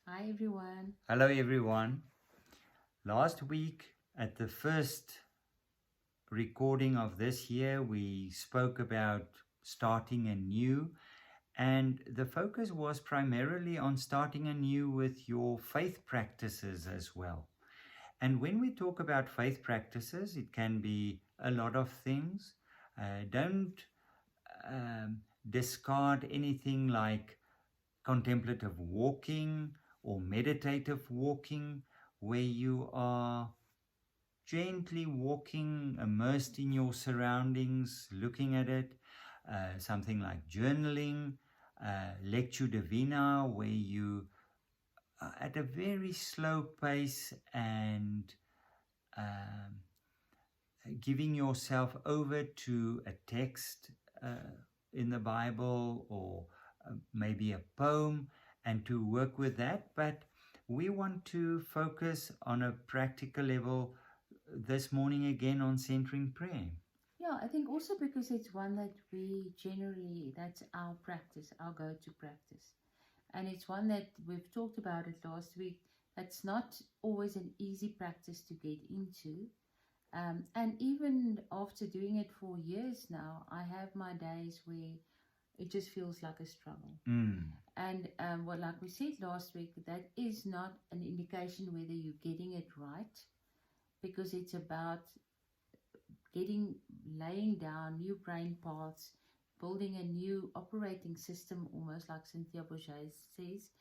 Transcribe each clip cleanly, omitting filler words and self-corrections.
Hi everyone. Hello everyone. Last week at the first recording of this year, we spoke about starting anew, and the focus was primarily on starting anew with your faith practices as well. And when we talk about faith practices, it can be a lot of things. Don't um, discard anything like contemplative walking or meditative walking, where you are gently walking, immersed in your surroundings, looking at it. Something like journaling, lectio divina, where you are at a very slow pace and um, giving yourself over to a text in the Bible, or maybe a poem, and to work with that. But we want to focus on a practical level this morning again on centering prayer. Yeah, I think also because it's one that we generally, that's our practice, our go-to practice. And it's one that we've talked about it last week. That's not always an easy practice to get into. And even after doing it for years now, I have my days where it just feels like a struggle. Mm. And well, like we said last week, that is not an indication whether you're getting it right, because it's about laying down new brain paths, building a new operating system, almost like Cynthia Bourget says.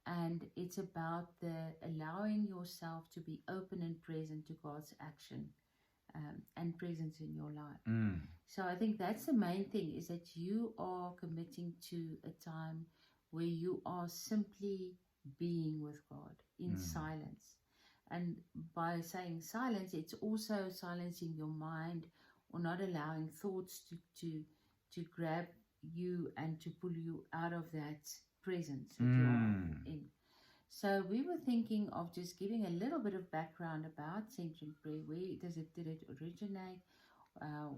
And it's about the allowing yourself to be open and present to God's action and presence in your life. Mm. So I think that's the main thing, is that you are committing to a time where you are simply being with God in silence. And by saying silence, it's also silencing your mind, or not allowing thoughts to grab you and to pull you out of that presence that you are in. So we were thinking of just giving a little bit of background about centering prayer. Where did it originate?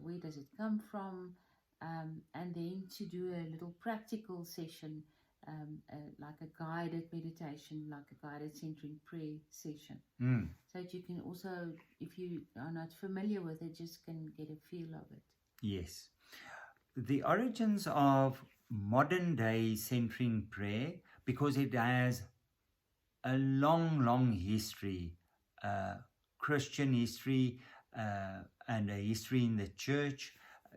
Where does it come from? And then to do a little practical session, like a guided meditation, like a guided centering prayer session. So that you can also, if you are not familiar with it, just can get a feel of it. Yes. The origins of modern day centering prayer, because it has a long history, Christian history, and a history in the church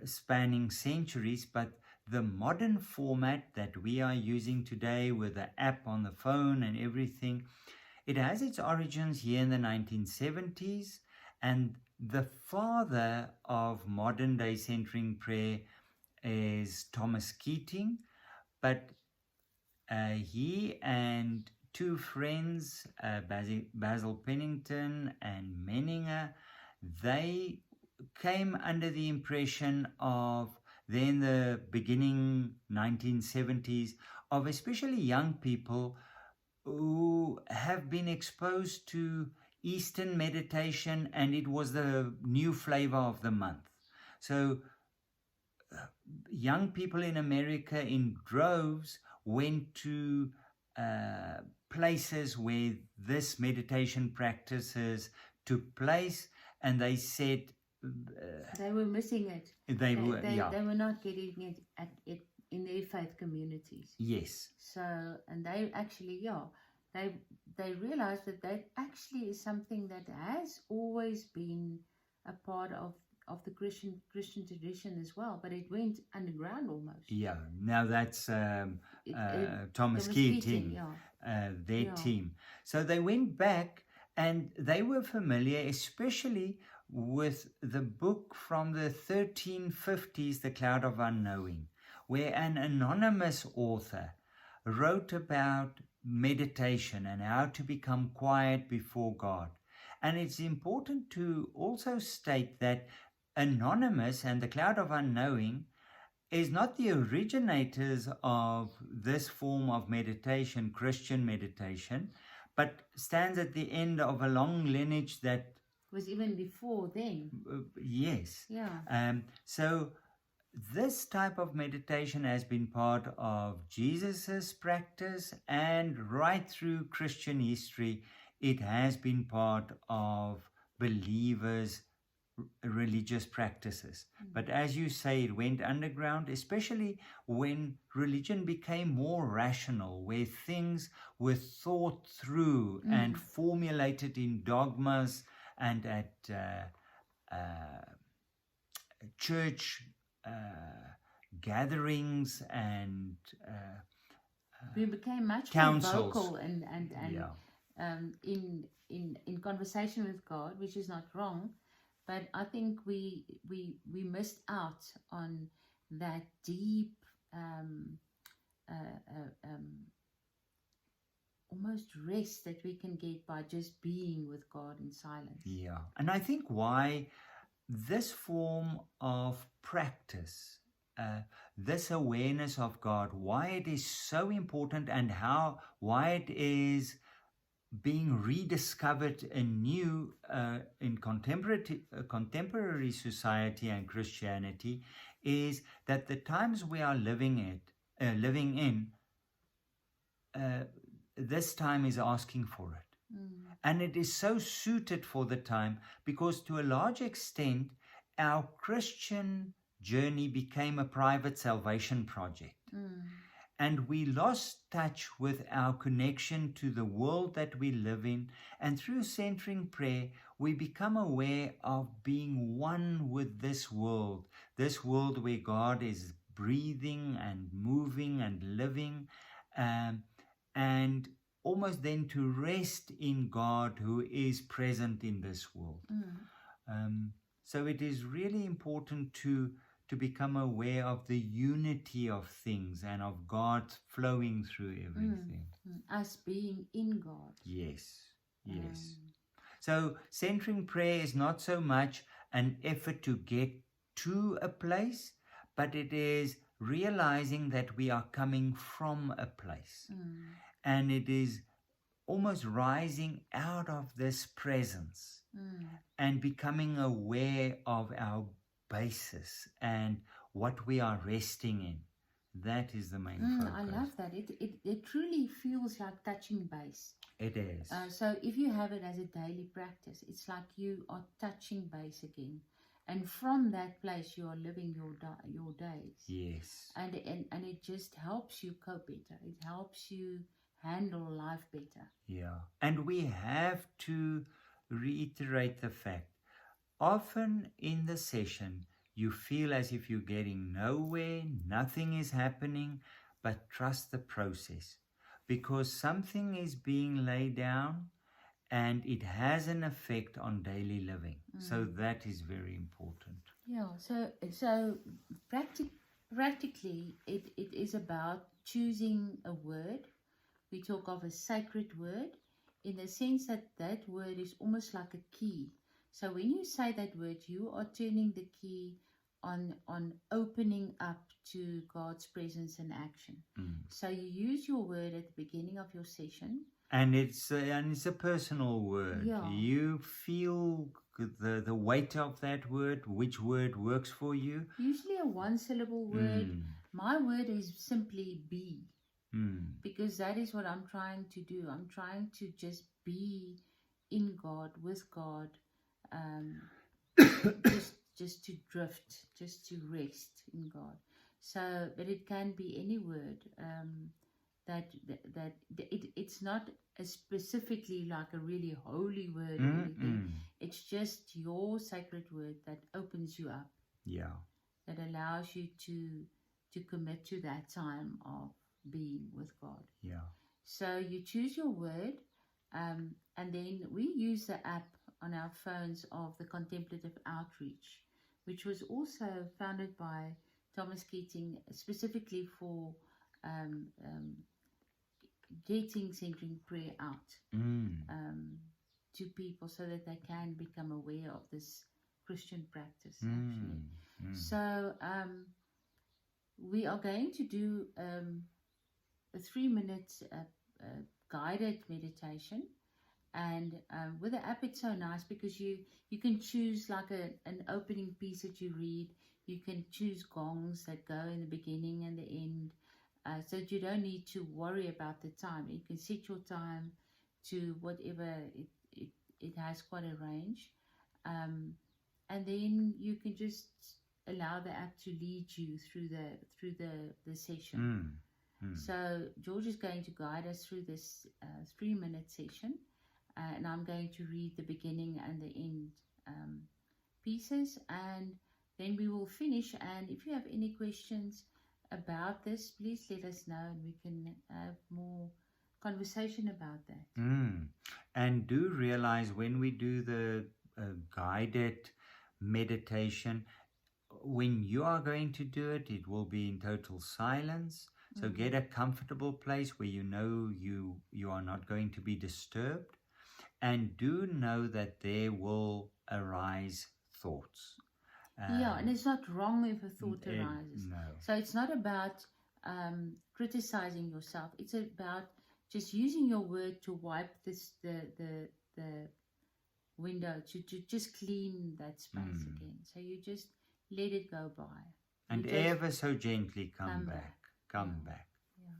spanning centuries. But the modern format that we are using today, with the app on the phone and everything, it has its origins here in the 1970s. And the father of modern day centering prayer is Thomas Keating. But he and two friends, Basil Pennington and Menninger, they came under the impression of, then the beginning 1970s, of especially young people who have been exposed to Eastern meditation, and it was the new flavor of the month. So young people in America in droves went to places where this meditation practices took place, and they said they were missing it. They were not getting it at it in their faith communities. Yes. So, and they actually, they realized that actually is something that has always been a part of the Christian tradition as well, but it went underground almost. Yeah, now that's Thomas Keating, their team. So they went back, and they were familiar, especially with the book from the 1350s, The Cloud of Unknowing, where an anonymous author wrote about meditation and how to become quiet before God. And it's important to also state that Anonymous and The Cloud of Unknowing is not the originators of this form of meditation, Christian meditation, but stands at the end of a long lineage that was even before then. Yes. Yeah. So this type of meditation has been part of Jesus's practice, and right through Christian history, it has been part of believers' religious practices. But as you say, it went underground, especially when religion became more rational, where things were thought through and formulated in dogmas and at church gatherings and we became much councils. more vocal and Yeah. in conversation with God, which is not wrong, but I think we missed out on that deep almost rest that we can get by just being with God in silence. Yeah. And I think why this form of practice, this awareness of God, why it is so important, and why it is being rediscovered anew in contemporary society and Christianity, is that the times we are living in, this time is asking for it. And it is so suited for the time because, to a large extent, our Christian journey became a private salvation project. And we lost touch with our connection to the world that we live in. And through centering prayer, we become aware of being one with this world where God is breathing and moving and living, and almost then to rest in God who is present in this world. So it is really important to become aware of the unity of things and of God flowing through everything. Us being in God. Yes. So centering prayer is not so much an effort to get to a place, but it is realizing that we are coming from a place. And it is almost rising out of this presence and becoming aware of our basis and what we are resting in. That is the main focus. I love that. It truly feels like touching base. It is. So if you have it as a daily practice, it's like you are touching base again. And from that place, you are living your days. Yes. And it just helps you cope better. It helps you handle life better. Yeah. And we have to reiterate the fact, often in the session, you feel as if you're getting nowhere, nothing is happening, but trust the process, because something is being laid down and it has an effect on daily living. So that is very important. Yeah, so practically it is about choosing a word. We talk of a sacred word in the sense that word is almost like a key. So when you say that word, you are turning the key on opening up to God's presence and action. So you use your word at the beginning of your session. And it's a personal word. Yeah. You feel the weight of that word, which word works for you. Usually a one-syllable word. My word is simply be. Because that is what I'm trying to do. I'm trying to just be in God, with God, just to drift, just to rest in God. So, but it can be any word. It's not specifically like a really holy word or anything. It's just your sacred word that opens you up. Yeah. That allows you to commit to that time of being with God. Yeah. So you choose your word, and then we use the app on our phones of the Contemplative Outreach, which was also founded by Thomas Keating specifically for getting centering prayer out to people so that they can become aware of this Christian practice actually. So we are going to do a 3-minute guided meditation, And with the app, it's so nice because you can choose like an opening piece that you read. You can choose gongs that go in the beginning and the end, so that you don't need to worry about the time. You can set your time to whatever it has quite a range, and then you can just allow the app to lead you through the session. So George is going to guide us through this 3-minute session, and I'm going to read the beginning and the end pieces, and then we will finish. And if you have any questions about this, please let us know, and we can have more conversation about that. And do realize when we do the guided meditation, when you are going to do it, it will be in total silence. So get a comfortable place where you know you are not going to be disturbed, and do know that there will arise thoughts. And it's not wrong if a thought arises. No. So it's not about criticizing yourself. It's about just using your word to wipe the window, to just clean that space again. So you just let it go by. And ever so gently come back. Come back. Yeah.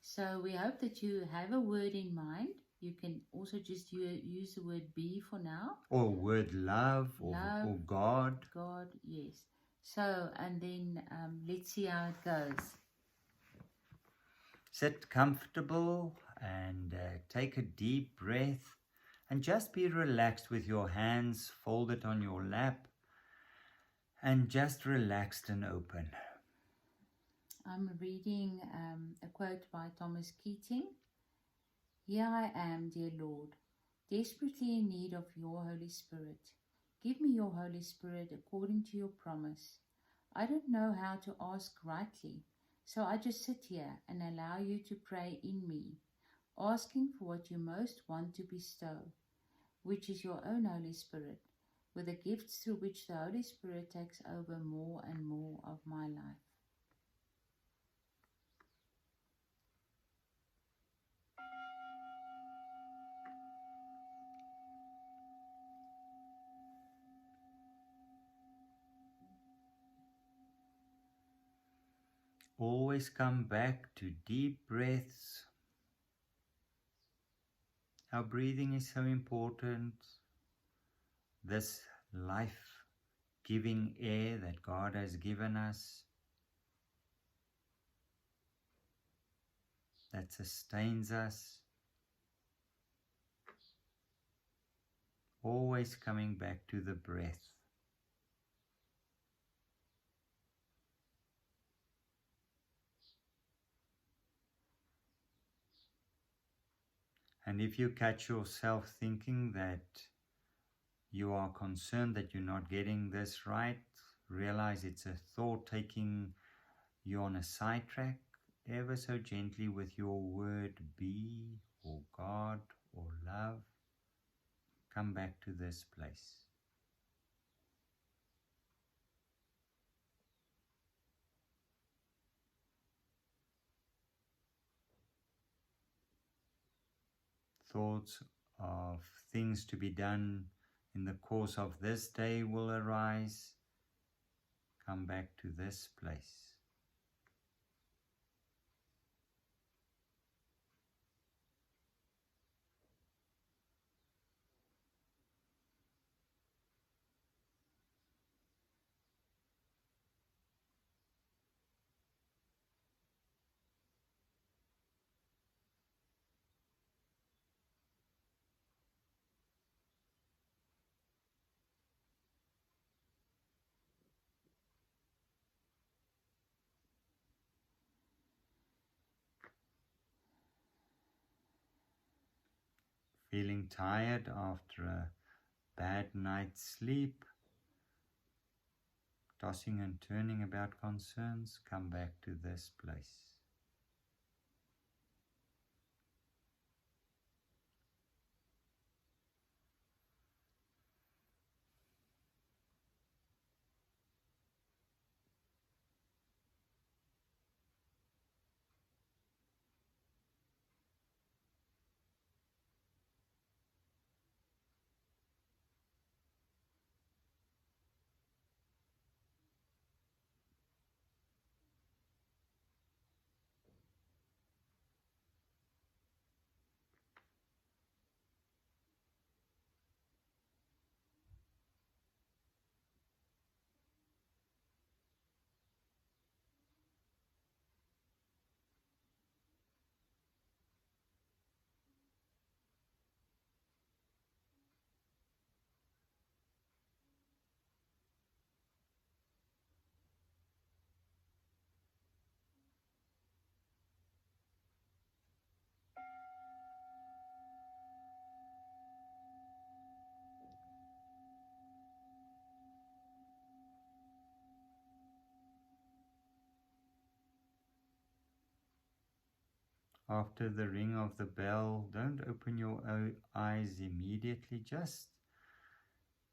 So we hope that you have a word in mind. You can also just use the word be for now. Or word love, or God. God, yes. So, and then let's see how it goes. Sit comfortable and take a deep breath, and just be relaxed with your hands folded on your lap, and just relaxed and open. I'm reading a quote by Thomas Keating. Here I am, dear Lord, desperately in need of your Holy Spirit. Give me your Holy Spirit according to your promise. I don't know how to ask rightly, so I just sit here and allow you to pray in me, asking for what you most want to bestow, which is your own Holy Spirit, with the gifts through which the Holy Spirit takes over more and more of my life. Always come back to deep breaths. Our breathing is so important. This life-giving air that God has given us, that sustains us. Always coming back to the breath. And if you catch yourself thinking that you are concerned that you're not getting this right, realize it's a thought taking you on a sidetrack. Ever so gently with your word be, or God, or love, come back to this place. Thoughts of things to be done in the course of this day will arise. Come back to this place. Feeling tired after a bad night's sleep, tossing and turning about concerns, come back to this place. After the ring of the bell, don't open your eyes immediately. Just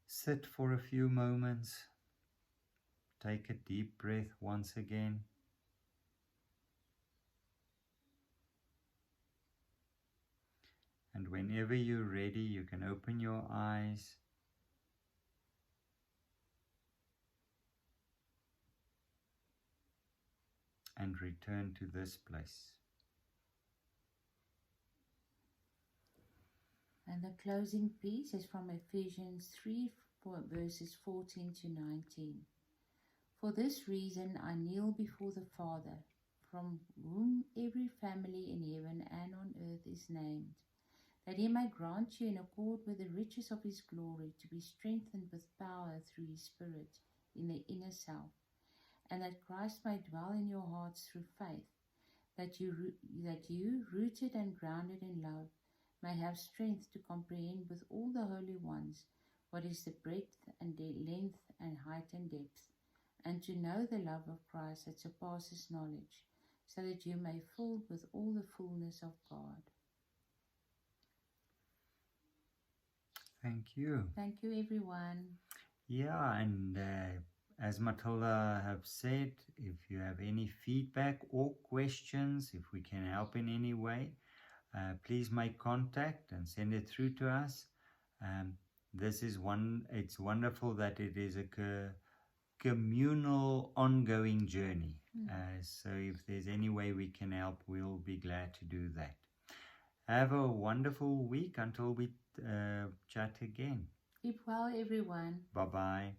sit for a few moments. Take a deep breath once again. And whenever you're ready, you can open your eyes. And return to this place. And the closing piece is from Ephesians 3, verses 14 to 19. For this reason I kneel before the Father, from whom every family in heaven and on earth is named, that he may grant you in accord with the riches of his glory to be strengthened with power through his Spirit in the inner self, and that Christ may dwell in your hearts through faith, that you, rooted and grounded in love, may have strength to comprehend with all the holy ones what is the breadth and length and height and depth, and to know the love of Christ that surpasses knowledge, so that you may fill with all the fullness of God. Thank you. Thank you, everyone. Yeah, and as Matilda have said, if you have any feedback or questions, if we can help in any way, please make contact and send it through to us. It's wonderful that it is a communal ongoing journey. So if there's any way we can help, we'll be glad to do that. Have a wonderful week until we chat again. Keep well, everyone. Bye-bye.